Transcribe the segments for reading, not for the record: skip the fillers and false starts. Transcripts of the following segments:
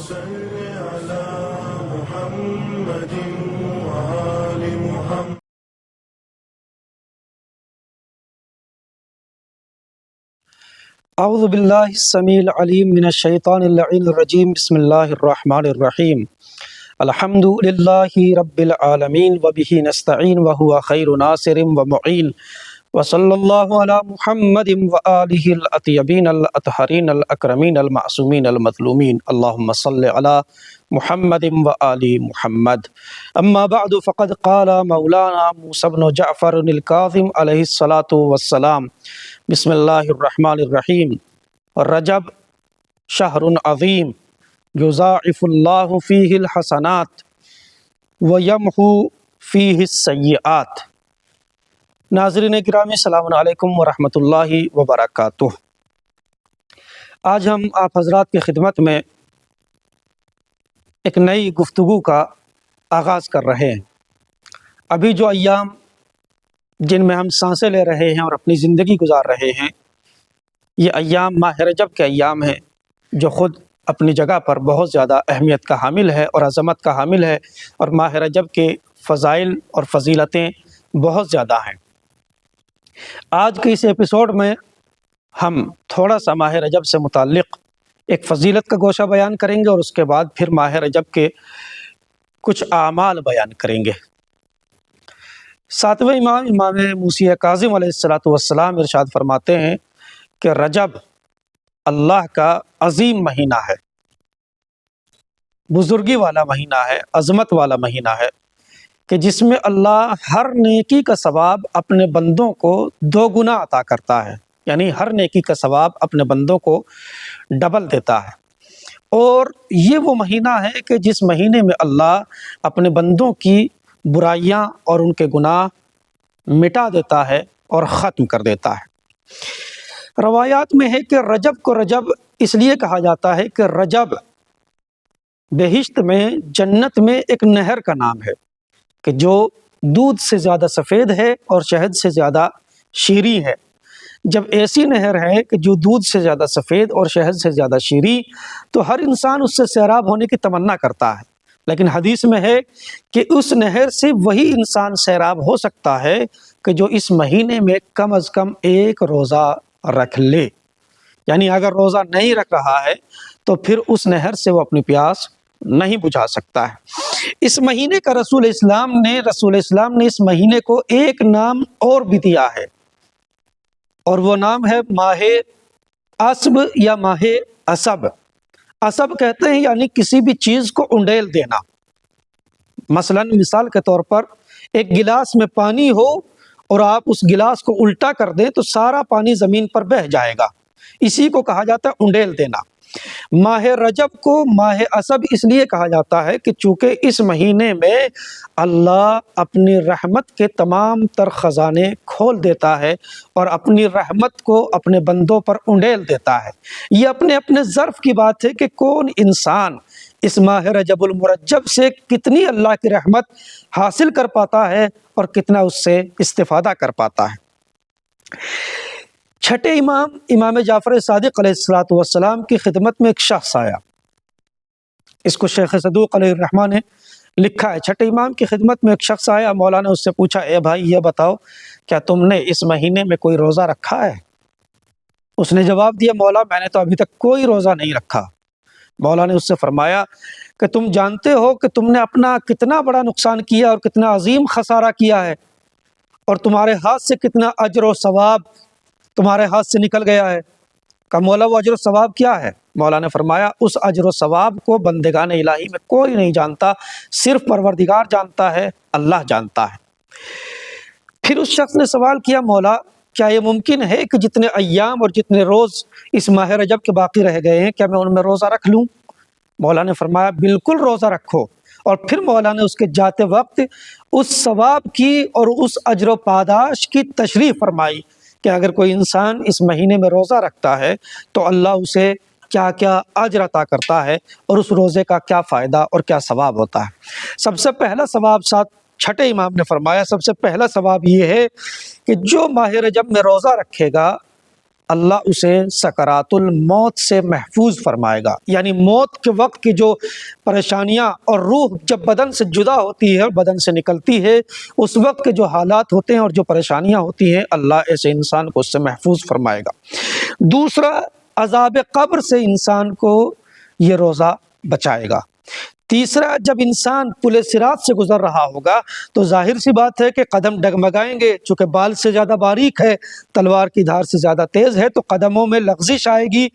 صل على محمد وآل محمد. اعوذ باللہ السمیع العلیم من الشیطان اللعین الرجیم. بسم اللہ الرحمن الرحیم. الحمد للہ رب العالمین وبہ نستعین وہو خیر ناصر ومعین وصلی اللہ علی محمد وآلہ الاطیبین الاطہرین الاکرمین المعصومین المظلومین. اللہم صل علی محمد وآل محمد. اما بعد فقد قال مولانا موسیٰ بن جعفر الکاظم علیہ الصلاۃ والسلام. بسم اللہ الرحمن الرحیم. رجب شہر عظیم یضاعف اللہ فیہ الحسنات ویمحو فیہ السیئات. ناظرین گرامی السلام علیکم ورحمۃ اللہ وبرکاتہ. آج ہم آپ حضرات کی خدمت میں ایک نئی گفتگو کا آغاز کر رہے ہیں. ابھی جو ایام جن میں ہم سانسیں لے رہے ہیں اور اپنی زندگی گزار رہے ہیں، یہ ایام ماہ رجب کے ایام ہیں، جو خود اپنی جگہ پر بہت زیادہ اہمیت کا حامل ہے اور عظمت کا حامل ہے، اور ماہ رجب کے فضائل اور فضیلتیں بہت زیادہ ہیں. آج کے اس ایپیسوڈ میں ہم تھوڑا سا ماہ رجب سے متعلق ایک فضیلت کا گوشہ بیان کریں گے، اور اس کے بعد پھر ماہ رجب کے کچھ اعمال بیان کریں گے. ساتویں امام موسیٰ کاظم علیہ الصلاۃ والسلام ارشاد فرماتے ہیں کہ رجب اللہ کا عظیم مہینہ ہے، بزرگی والا مہینہ ہے، عظمت والا مہینہ ہے، کہ جس میں اللہ ہر نیکی کا ثواب اپنے بندوں کو 2 گنا عطا کرتا ہے. یعنی ہر نیکی کا ثواب اپنے بندوں کو ڈبل دیتا ہے. اور یہ وہ مہینہ ہے کہ جس مہینے میں اللہ اپنے بندوں کی برائیاں اور ان کے گناہ مٹا دیتا ہے اور ختم کر دیتا ہے. روایات میں ہے کہ رجب کو رجب اس لیے کہا جاتا ہے کہ رجب بہشت میں، جنت میں ایک نہر کا نام ہے کہ جو دودھ سے زیادہ سفید ہے اور شہد سے زیادہ شیریں ہے. جب ایسی نہر ہے کہ جو دودھ سے زیادہ سفید اور شہد سے زیادہ شیریں، تو ہر انسان اس سے سیراب ہونے کی تمنا کرتا ہے. لیکن حدیث میں ہے کہ اس نہر سے وہی انسان سیراب ہو سکتا ہے کہ جو اس مہینے میں کم از کم 1 روزہ رکھ لے. یعنی اگر روزہ نہیں رکھ رہا ہے تو پھر اس نہر سے وہ اپنی پیاس نہیں بجھا سکتا ہے. اس مہینے کا رسول اسلام نے اس مہینے کو ایک نام اور بھی دیا ہے، اور وہ نام ہے ماہ عصب یا ماہ عصب. عصب کہتے ہیں یعنی کسی بھی چیز کو انڈیل دینا. مثال کے طور پر ایک گلاس میں پانی ہو اور آپ اس گلاس کو الٹا کر دیں تو سارا پانی زمین پر بہہ جائے گا. اسی کو کہا جاتا ہے انڈیل دینا. ماہ رجب کو ماہ عصب اس لیے کہا جاتا ہے کہ چونکہ اس مہینے میں اللہ اپنی رحمت کے تمام تر خزانے کھول دیتا ہے اور اپنی رحمت کو اپنے بندوں پر انڈیل دیتا ہے. یہ اپنے اپنے ظرف کی بات ہے کہ کون انسان اس ماہ رجب المرجب سے کتنی اللہ کی رحمت حاصل کر پاتا ہے اور کتنا اس سے استفادہ کر پاتا ہے. چھٹے امام جعفر صادق علیہ الصلاۃ والسلام کی خدمت میں ایک شخص آیا. اس کو شیخ صدوق علیہ الرحمہ نے لکھا ہے. چھٹے امام کی خدمت میں ایک شخص آیا. مولا نے اس سے پوچھا، اے بھائی یہ بتاؤ کیا تم نے اس مہینے میں کوئی روزہ رکھا ہے؟ اس نے جواب دیا، مولا میں نے تو ابھی تک کوئی روزہ نہیں رکھا. مولا نے اس سے فرمایا کہ تم جانتے ہو کہ تم نے اپنا کتنا بڑا نقصان کیا اور کتنا عظیم خسارہ کیا ہے، اور تمہارے ہاتھ سے کتنا اجر و ثواب تمہارے ہاتھ سے نکل گیا ہے. کہ مولا وہ اجر و ثواب کیا ہے؟ مولا نے فرمایا اس اجر و ثواب کو بندگان الہی میں کوئی نہیں جانتا، صرف پروردگار جانتا ہے، اللہ جانتا ہے. پھر اس شخص نے سوال کیا، مولا کیا یہ ممکن ہے کہ جتنے ایام اور جتنے روز اس ماہ رجب کے باقی رہ گئے ہیں کیا میں ان میں روزہ رکھ لوں؟ مولا نے فرمایا بالکل روزہ رکھو. اور پھر مولا نے اس کے جاتے وقت اس ثواب کی اور اس اجر و پاداش کی تشریح فرمائی کہ اگر کوئی انسان اس مہینے میں روزہ رکھتا ہے تو اللہ اسے کیا کیا اجر عطا کرتا ہے اور اس روزے کا کیا فائدہ اور کیا ثواب ہوتا ہے. سب سے پہلا ثواب چھٹے امام نے فرمایا، سب سے پہلا ثواب یہ ہے کہ جو ماہ رجب میں روزہ رکھے گا اللہ اسے سکرات الموت سے محفوظ فرمائے گا، یعنی موت کے وقت کی جو پریشانیاں اور روح جب بدن سے جدا ہوتی ہے اور بدن سے نکلتی ہے، اس وقت کے جو حالات ہوتے ہیں اور جو پریشانیاں ہوتی ہیں، اللہ ایسے انسان کو اس سے محفوظ فرمائے گا۔ دوسرا، عذاب قبر سے انسان کو یہ روزہ بچائے گا۔ تیسرا، جب انسان پل صراط سے گزر رہا ہوگا تو ظاہر سی بات ہے کہ قدم ڈگمگائیں گے، چونکہ بال سے زیادہ باریک ہے، تلوار کی دھار سے زیادہ تیز ہے، تو قدموں میں لغزش آئے گی۔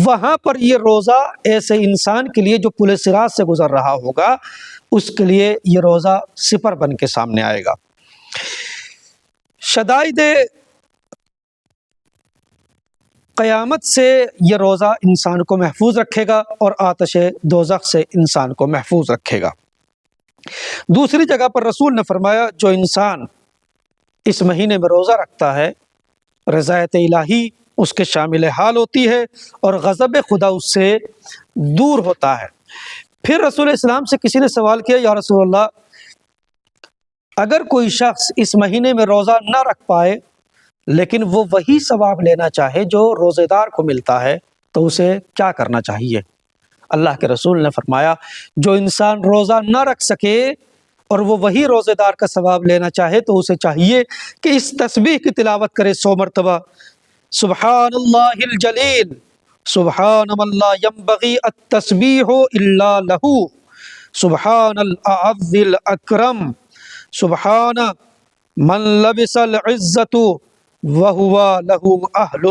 وہاں پر یہ روزہ ایسے انسان کے لیے جو پل صراط سے گزر رہا ہوگا، اس کے لیے یہ روزہ سپر بن کے سامنے آئے گا۔ شدائد قیامت سے یہ روزہ انسان کو محفوظ رکھے گا اور آتش دوزخ سے انسان کو محفوظ رکھے گا۔ دوسری جگہ پر رسول نے فرمایا، جو انسان اس مہینے میں روزہ رکھتا ہے، رضایت الہی اس کے شامل حال ہوتی ہے اور غضب خدا اس سے دور ہوتا ہے۔ پھر رسول اسلام سے کسی نے سوال کیا، یا رسول اللہ، اگر کوئی شخص اس مہینے میں روزہ نہ رکھ پائے لیکن وہ وہی ثواب لینا چاہے جو روزے دار کو ملتا ہے، تو اسے کیا کرنا چاہیے؟ اللہ کے رسول نے فرمایا، جو انسان روزہ نہ رکھ سکے اور وہ وہی روزے دار کا ثواب لینا چاہے تو اسے چاہیے کہ اس تسبیح کی تلاوت کرے 100 مرتبہ، سبحان اللہ الجلیل، سبحان من لا ينبغي التسبیح الا لہ، سبحان الاعز الاکرم، سبحان من لبس العزت وہو لہ اہل۔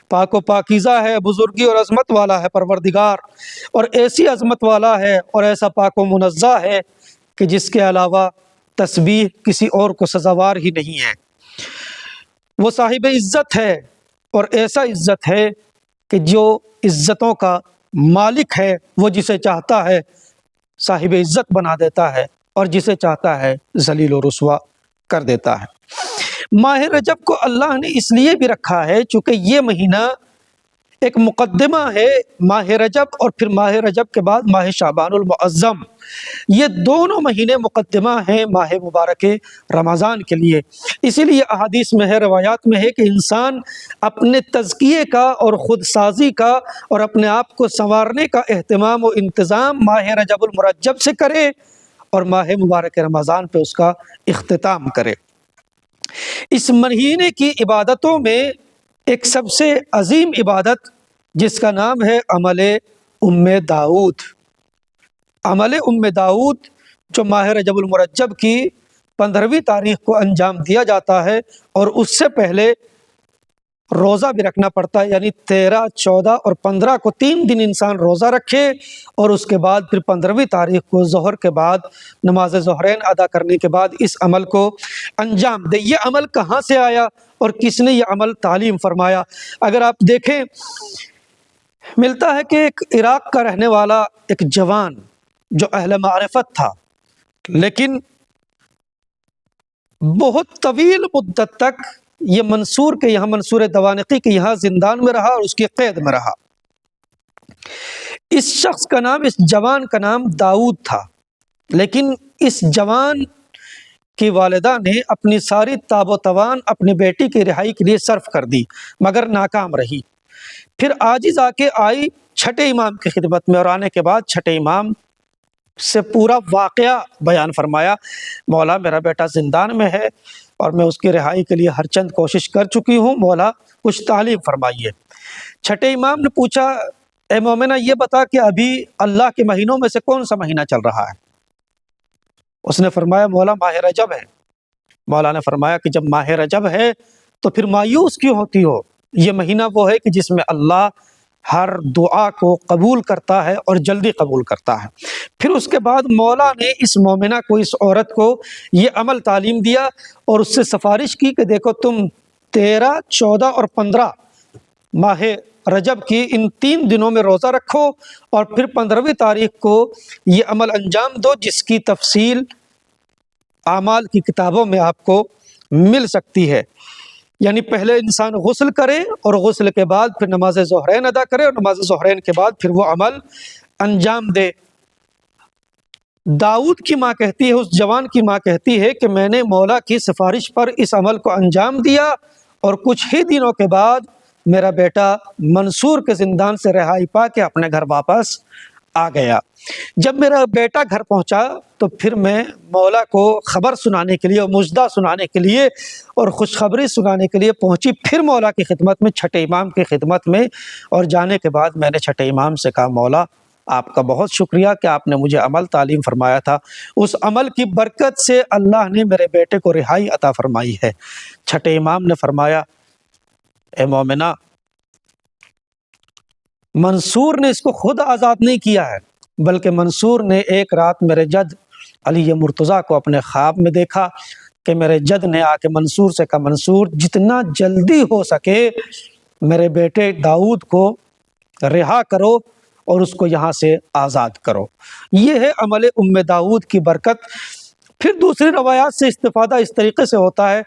پاک و پاکیزہ ہے، بزرگی اور عظمت والا ہے پروردگار، اور ایسی عظمت والا ہے اور ایسا پاک و منزہ ہے کہ جس کے علاوہ تسبیح کسی اور کو سزاوار ہی نہیں ہے۔ وہ صاحب عزت ہے اور ایسا عزت ہے کہ جو عزتوں کا مالک ہے، وہ جسے چاہتا ہے صاحب عزت بنا دیتا ہے اور جسے چاہتا ہے ذلیل و رسوا کر دیتا ہے۔ ماہ رجب کو اللہ نے اس لیے بھی رکھا ہے چونکہ یہ مہینہ ایک مقدمہ ہے ماہ رجب، اور پھر ماہ رجب کے بعد ماہ شعبان المعظم، یہ دونوں مہینے مقدمہ ہیں ماہ مبارک رمضان کے لیے۔ اسی لیے احادیث میں ہے، روایات میں ہے کہ انسان اپنے تزکیے کا اور خود سازی کا اور اپنے آپ کو سنوارنے کا اہتمام و انتظام ماہ رجب المرجب سے کرے اور ماہ مبارک رمضان پہ اس کا اختتام کرے۔ اس مہینے کی عبادتوں میں ایک سب سے عظیم عبادت جس کا نام ہے عمل ام داؤد۔ عمل ام داؤد جو ماہ رجب المرجب کی 15ویں تاریخ کو انجام دیا جاتا ہے، اور اس سے پہلے روزہ بھی رکھنا پڑتا ہے، یعنی 13، 14 اور 15 کو 3 دن انسان روزہ رکھے اور اس کے بعد پھر 15ویں تاریخ کو ظہر کے بعد نماز ظہرین ادا کرنے کے بعد اس عمل کو انجام دے۔ یہ عمل کہاں سے آیا اور کس نے یہ عمل تعلیم فرمایا؟ اگر آپ دیکھیں، ملتا ہے کہ ایک عراق کا رہنے والا ایک جوان جو اہل معرفت تھا، لیکن بہت طویل مدت تک یہ منصور کے یہاں، منصور دوانقی کے یہاں زندان میں رہا اور اس کی قید میں رہا۔ اس شخص کا نام، اس جوان کا نام داؤد تھا، لیکن اس جوان کی والدہ نے اپنی ساری تاب و توان اپنی بیٹی کی رہائی کے لیے صرف کر دی، مگر ناکام رہی۔ پھر عاجز آ کے آئی چھٹے امام کی خدمت میں، اور آنے کے بعد چھٹے امام سے پورا واقعہ بیان فرمایا، مولا میرا بیٹا زندان میں ہے اور میں اس کی رہائی کے لیے ہر چند کوشش کر چکی ہوں، مولا کچھ تعلیم فرمائیے۔ چھٹے امام نے پوچھا، اے مومنہ یہ بتا کہ ابھی اللہ کے مہینوں میں سے کون سا مہینہ چل رہا ہے؟ اس نے فرمایا، مولا ماہ رجب ہے۔ مولا نے فرمایا کہ جب ماہ رجب ہے تو پھر مایوس کیوں ہوتی ہو؟ یہ مہینہ وہ ہے کہ جس میں اللہ ہر دعا کو قبول کرتا ہے اور جلدی قبول کرتا ہے۔ پھر اس کے بعد مولا نے اس مومنہ کو، اس عورت کو یہ عمل تعلیم دیا اور اس سے سفارش کی کہ دیکھو تم 13، 14 اور 15 ماہ رجب کی ان 3 دنوں میں روزہ رکھو اور پھر 15ویں تاریخ کو یہ عمل انجام دو، جس کی تفصیل اعمال کی کتابوں میں آپ کو مل سکتی ہے۔ یعنی پہلے انسان غسل کرے اور غسل کے بعد پھر نماز ظہرین ادا کرے اور نماز ظہرین کے بعد پھر وہ عمل انجام دے۔ داؤد کی ماں کہتی ہے، اس جوان کی ماں کہتی ہے کہ میں نے مولا کی سفارش پر اس عمل کو انجام دیا اور کچھ ہی دنوں کے بعد میرا بیٹا منصور کے زندان سے رہائی پا کے اپنے گھر واپس آ گیا۔ جب میرا بیٹا گھر پہنچا تو پھر میں مولا کو خبر سنانے کے لیے اور مژدہ سنانے کے لیے اور خوشخبری سنانے کے لیے پہنچی، پھر مولا کی خدمت میں، چھٹے امام کی خدمت میں، اور جانے کے بعد میں نے چھٹے امام سے کہا مولا آپ کا بہت شکریہ کہ آپ نے مجھے عمل تعلیم فرمایا تھا، اس عمل کی برکت سے اللہ نے میرے بیٹے کو رہائی عطا فرمائی ہے۔ چھٹے امام نے فرمایا اے مومنہ، منصور نے اس کو خود آزاد نہیں کیا ہے، بلکہ منصور نے ایک رات میرے جد علی مرتضیٰ کو اپنے خواب میں دیکھا کہ میرے جد نے آ کے منصور سے کہا منصور جتنا جلدی ہو سکے میرے بیٹے داؤد کو رہا کرو اور اس کو یہاں سے آزاد کرو۔ یہ ہے عمل ام داؤد کی برکت۔ پھر دوسری روایات سے استفادہ اس طریقے سے ہوتا ہے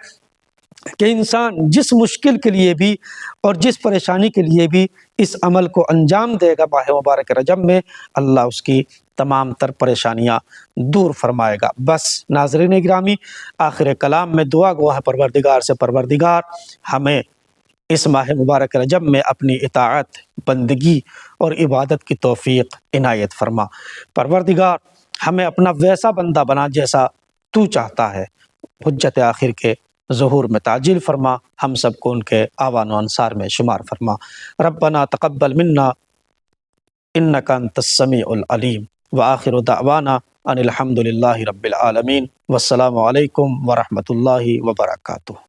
کہ انسان جس مشکل کے لیے بھی اور جس پریشانی کے لیے بھی اس عمل کو انجام دے گا ماہ مبارک رجب میں، اللہ اس کی تمام تر پریشانیاں دور فرمائے گا۔ بس ناظرین گرامی، آخر کلام میں دعا گو ہے پروردگار سے، پروردگار ہمیں اس ماہ مبارک رجب میں اپنی اطاعت، بندگی اور عبادت کی توفیق عنایت فرما۔ پروردگار ہمیں اپنا ویسا بندہ بنا جیسا تو چاہتا ہے۔ حجت آخر کے ظہور میں تعجیل فرما، ہم سب کو ان کے آوان و انصار میں شمار فرما۔ ربنا تقبل منا انک انت السمیع العلیم، وآخر دعوانا ان الحمد للہ رب العالمین، والسلام علیکم ورحمۃ اللہ وبرکاتہ۔